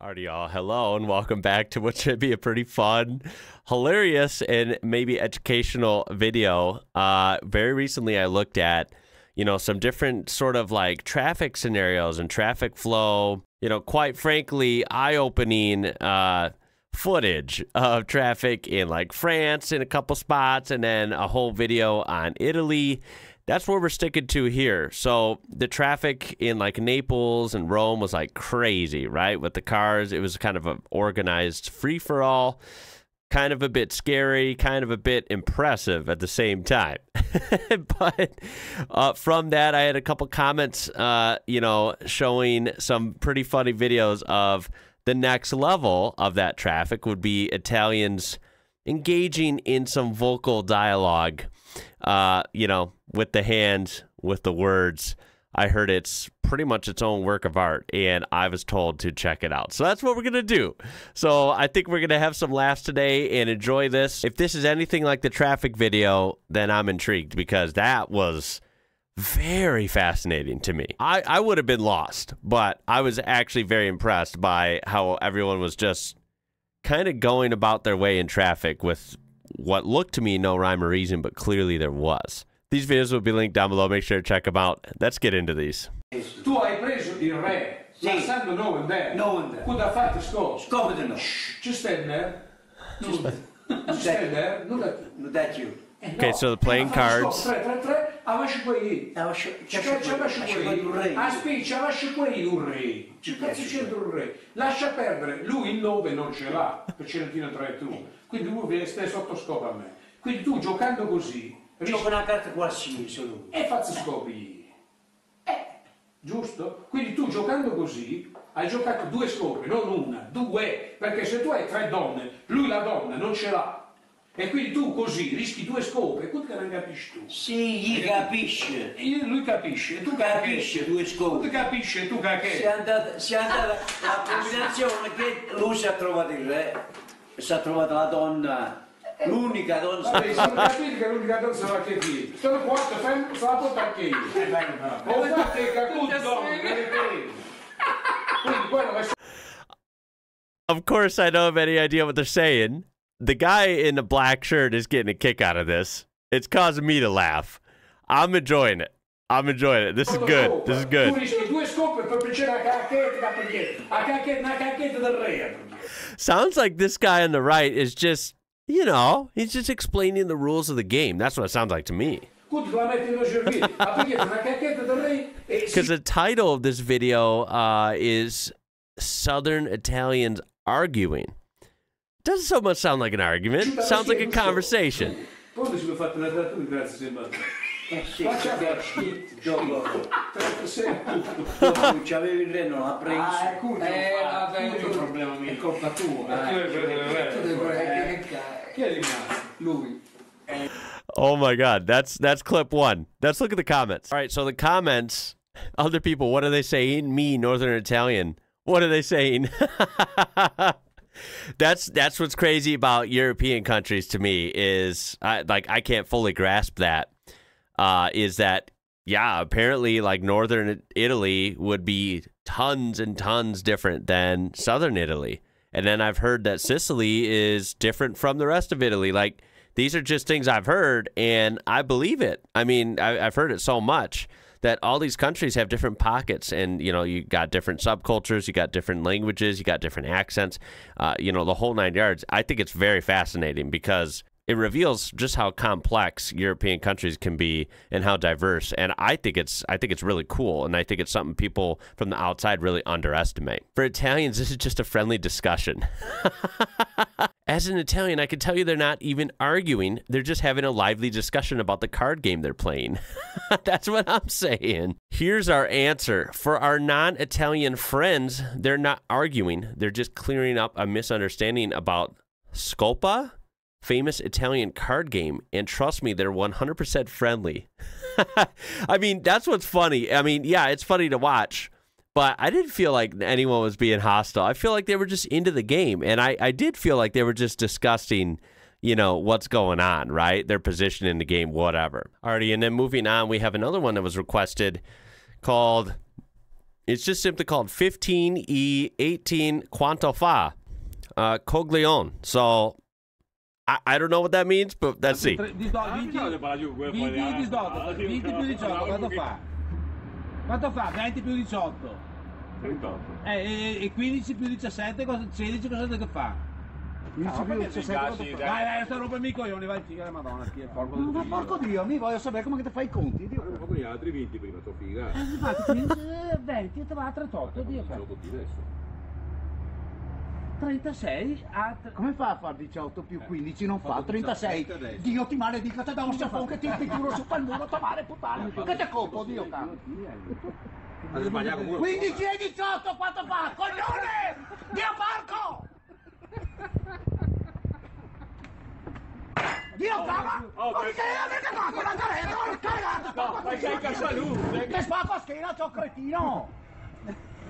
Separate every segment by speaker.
Speaker 1: Alrighty, y'all. Hello and welcome back to what should be a pretty fun, hilarious, and maybe educational video. Very recently, I looked at, some different sort of like traffic scenarios and traffic flow. Quite frankly, eye-opening footage of traffic in like France in a couple spots, and then a whole video on Italy. That's what we're sticking to here. So the traffic in like Naples and Rome was like crazy, right? With the cars, it was kind of an organized free-for-all, kind of a bit scary, kind of a bit impressive at the same time. But from that, I had a couple comments, showing some pretty funny videos of the next level of that traffic would be Italians engaging in some vocal dialogue, with the hands, with the words. I heard it's pretty much its own work of art, and I was told to check it out. So that's what we're going to do. So I think we're going to have some laughs today and enjoy this. If this is anything like the traffic video, then I'm intrigued because that was very fascinating to me. I would have been lost, but I was actually very impressed by how everyone was just kind of going about their way in traffic with what looked to me no rhyme or reason, but clearly there was. These videos will be linked down below. Make sure to check them out. Let's get into these.
Speaker 2: Tu hai preso il re, passando no and there.
Speaker 3: No and there.
Speaker 2: Could have fatto scope.
Speaker 3: Scope no.
Speaker 2: Just stand there. Just stand there.
Speaker 3: No, that you.
Speaker 1: Okay, so the playing cards.
Speaker 2: 3, 3, 3. Avasci quelli. Avasci quelli. Aspetta, avasci quelli un re. Che cazzo c'entra un re? Lascia perdere. Lui il 9 non ce l'ha. Per Celentino 3 tu. Quindi lui stai sotto scopo a me. Quindi tu giocando così.
Speaker 3: Gioca una carta qualsiasi lui.
Speaker 2: E faccio scopi. Giusto? Quindi tu giocando così hai giocato 2 scopi, non una, 2, perché se tu hai 3 donne, lui la donna non ce l'ha. E quindi tu così rischi 2 scopi, e che non capisci tu?
Speaker 3: Sì, gli capisce.
Speaker 2: Lui capisce, e tu
Speaker 3: capisci 2 scopi.
Speaker 2: Tu capisci, e tu che?
Speaker 3: Si è andata la combinazione che lui si è trovato il re, si è trovata la donna. L'unica donna.
Speaker 2: Vabbè, sono capito che l'unica donna sarà che qui. Sono 4, se la porta anche io. Ho fatto il cacuto donne,
Speaker 1: Of course, I don't have any idea what they're saying. The guy in the black shirt is getting a kick out of this. It's causing me to laugh. I'm enjoying it. I'm enjoying it. This is good. This is good. Sounds like this guy on the right is just, he's just explaining the rules of the game. That's what it sounds like to me. Because the title of this video is Southern Italians Arguing. Doesn't so much sound like an argument. Sounds like a conversation.
Speaker 3: C'avevi il re, non l'ha preso.
Speaker 2: Il problema mio, è colpa tua. Chi è rimasto? Lui.
Speaker 1: Oh my God, that's clip 1. Let's look at the comments. All right, so the comments, other people, what are they saying? Me, Northern Italian, what are they saying? That's what's crazy about European countries to me is I can't fully grasp that. Is that, yeah, apparently like Northern Italy would be tons and tons different than Southern Italy. And then I've heard that Sicily is different from the rest of Italy. Like, these are just things I've heard, and I believe it. I mean, I've heard it so much that all these countries have different pockets, and, you got different subcultures, you got different languages, you got different accents, the whole 9 yards. I think it's very fascinating because it reveals just how complex European countries can be and how diverse. And I think it's really cool, and I think it's something people from the outside really underestimate. For Italians, this is just a friendly discussion. As an Italian, I can tell you they're not even arguing. They're just having a lively discussion about the card game they're playing. That's what I'm saying. Here's our answer. For our non-Italian friends, they're not arguing. They're just clearing up a misunderstanding about Scopa, famous Italian card game, and trust me, they're 100% friendly. I mean, that's what's funny. I mean, yeah, it's funny to watch, but I didn't feel like anyone was being hostile. I feel like they were just into the game, and I did feel like they were just discussing, what's going on, right? Their position in the game, whatever. Alrighty, and then moving on, we have another one that was requested called It's just simply called 15 quanto fa, coglione. So I don't know what that means, but let's see.
Speaker 4: 20 più 18, quanto fa? Quanto fa? 20 più 18.
Speaker 5: 38.
Speaker 4: E 15 più 17, 16 cosa che fa? 15 più 17 quanto fa? Vai, sta roba mica io, vai, figa la madonna, chi è porco. Ma porco Dio, mi voglio sapere come che ti fai i conti, Dio.
Speaker 5: Ma con gli altri 20 prima, tua figa.
Speaker 4: Infatti 15, 20, ti va a 38, Dio. 36 come fa a fare 18 più 15? Non fa 36. Dio ti maledica, te da un schiaffone che ti tiro su quel muro, tomare puttana. Che te colpo, Dio caro. 15 e 18 quanto fa? Coglione! Dio porco! Dio cava! Perché avete fatto la caretta? Che spacco a schiena, ciò cretino!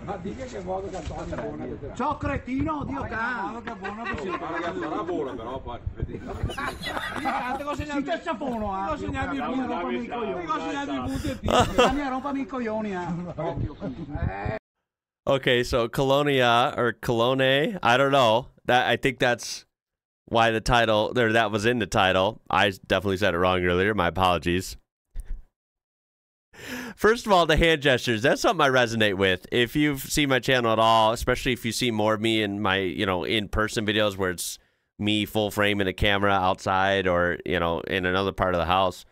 Speaker 4: Ma dica che modo che è buona. Ciao cretino, Dio cazzo. Che buona così.
Speaker 5: Sarà buona però poi.
Speaker 4: Si te sciafono, ah. Consegnami il punto, rompami i coglioni. Consegnami il punto e rompami i coglioni,
Speaker 1: Okay, so Colonia or Colone, I don't know. I think that's why the title there that was in the title. I definitely said it wrong earlier. My apologies. First of all, the hand gestures, that's something I resonate with. If you've seen my channel at all, especially if you see more of me in my, in-person videos where it's me full frame in a camera outside or, in another part of the house,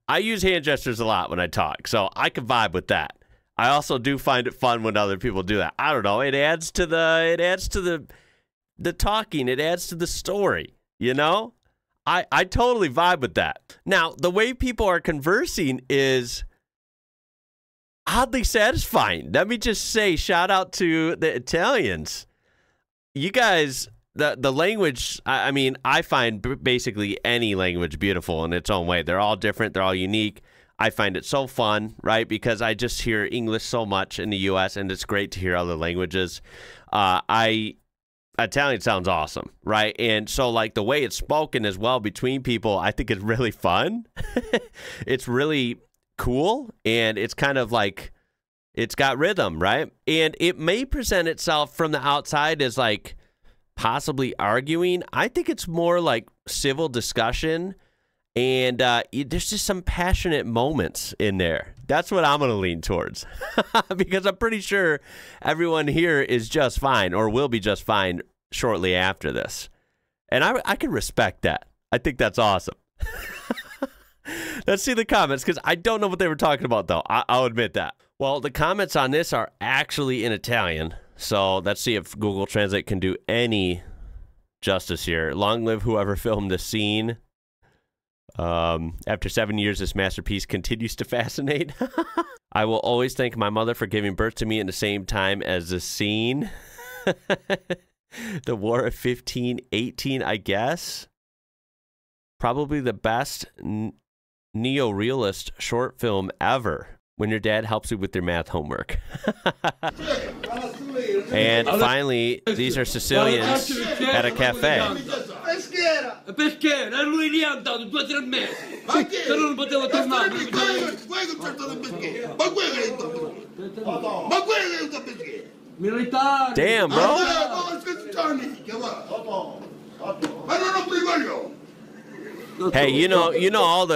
Speaker 1: I use hand gestures a lot when I talk, so I can vibe with that. I also do find it fun when other people do that. I don't know, it adds to the talking, it adds to the story, I totally vibe with that. Now, the way people are conversing is oddly satisfying. Let me just say, shout out to the Italians. You guys, the language, I mean, I find basically any language beautiful in its own way. They're all different. They're all unique. I find it so fun, right? Because I just hear English so much in the U.S., and it's great to hear other languages. Italian sounds awesome, right? And so, like, the way it's spoken as well between people, I think is really fun. It's really cool, and it's kind of like it's got rhythm, right? And it may present itself from the outside as like possibly arguing. I think it's more like civil discussion, and there's just some passionate moments in there. That's what I'm going to lean towards because I'm pretty sure everyone here is just fine or will be just fine shortly after this, and I can respect that. I think that's awesome. Let's see the comments, because I don't know what they were talking about, though. I'll admit that. Well, the comments on this are actually in Italian, so let's see if Google Translate can do any justice here. Long live whoever filmed this scene. After 7 years, this masterpiece continues to fascinate. I will always thank my mother for giving birth to me in the same time as the scene. The War of 1518, I guess. Probably the best neo-realist short film ever, when your dad helps you with your math homework. And finally, these are Sicilians at a cafe.
Speaker 6: Perché? A lui lì è andato 2 o 3 mesi. Ma che? Se non poteva tornare. Ma perché? Militare.
Speaker 1: Damn, bro. Hey, you know all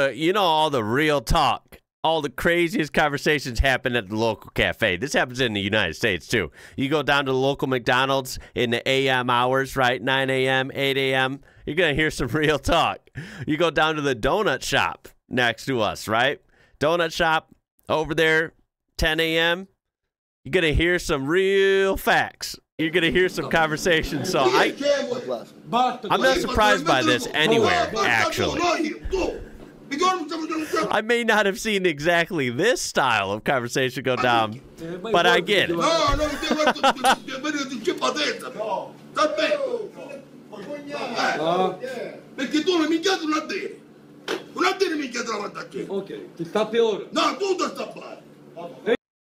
Speaker 1: the real talk, all the craziest conversations happen at the local cafe. This happens in the United States too. You go down to the local McDonald's in the AM hours, right? 9 a.m., 8 a.m. You're gonna hear some real talk. You go down to the donut shop next to us, right? Donut shop over there, 10 a.m. You're gonna hear some real facts. You're going to hear some conversation, so I'm not surprised by this anywhere, actually. I may not have seen exactly this style of conversation go down, but I get it.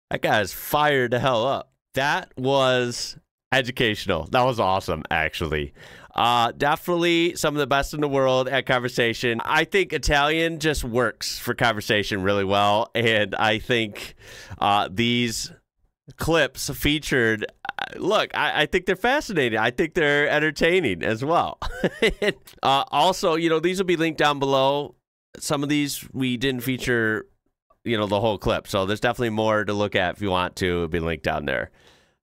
Speaker 1: That guy's fired the hell up. That was educational. That was awesome, actually. Definitely some of the best in the world at conversation. I think Italian just works for conversation really well, and I think these clips featured. Look, I think they're fascinating. I think they're entertaining as well. Also, you know, these will be linked down below. Some of these we didn't feature, you know, the whole clip. So there's definitely more to look at if you want to. It'll be linked down there.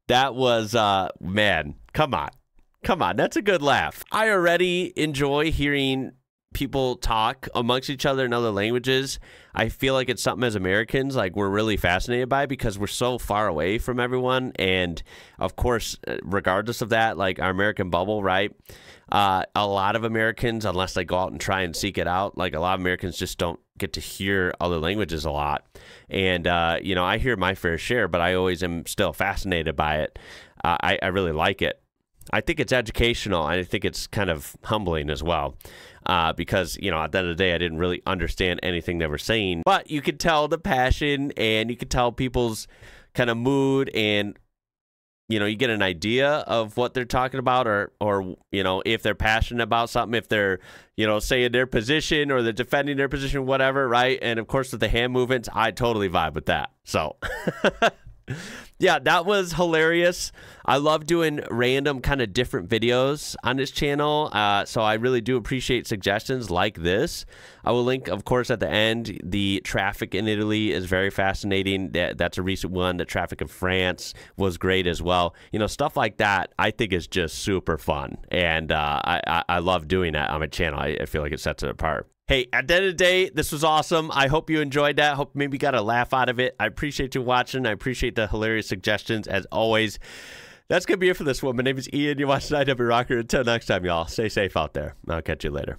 Speaker 1: That was, man, come on. Come on. That's a good laugh. I already enjoy hearing people talk amongst each other in other languages. I feel like it's something as Americans, like, we're really fascinated by because we're so far away from everyone. And of course, regardless of that, like our American bubble, right? A lot of Americans, unless they go out and try and seek it out, like a lot of Americans just don't get to hear other languages a lot. And, you know, I hear my fair share, but I always am still fascinated by it. I really like it. I think it's educational, and I think it's kind of humbling as well. Because, you know, at the end of the day, I didn't really understand anything they were saying. But you could tell the passion, and you could tell people's kind of mood, and, you know, you get an idea of what they're talking about, or you know, if they're passionate about something, if they're, you know, saying their position or they're defending their position, whatever, right? And, of course, with the hand movements, I totally vibe with that. So... yeah, that was hilarious. I love doing random kind of different videos on this channel, so I really do appreciate suggestions like this. I will link, of course, at the end. The traffic in Italy is very fascinating. That's a recent one. The traffic in France was great as well. You know, stuff like that I think is just super fun, and I love doing that on my channel. I feel like it sets it apart. Hey, at the end of the day, this was awesome. I hope you enjoyed that. Hope maybe you got a laugh out of it. I appreciate you watching. I appreciate the hilarious suggestions, as always. That's going to be it for this one. My name is Ian. You're watching IWrocker. Until next time, y'all, stay safe out there. I'll catch you later.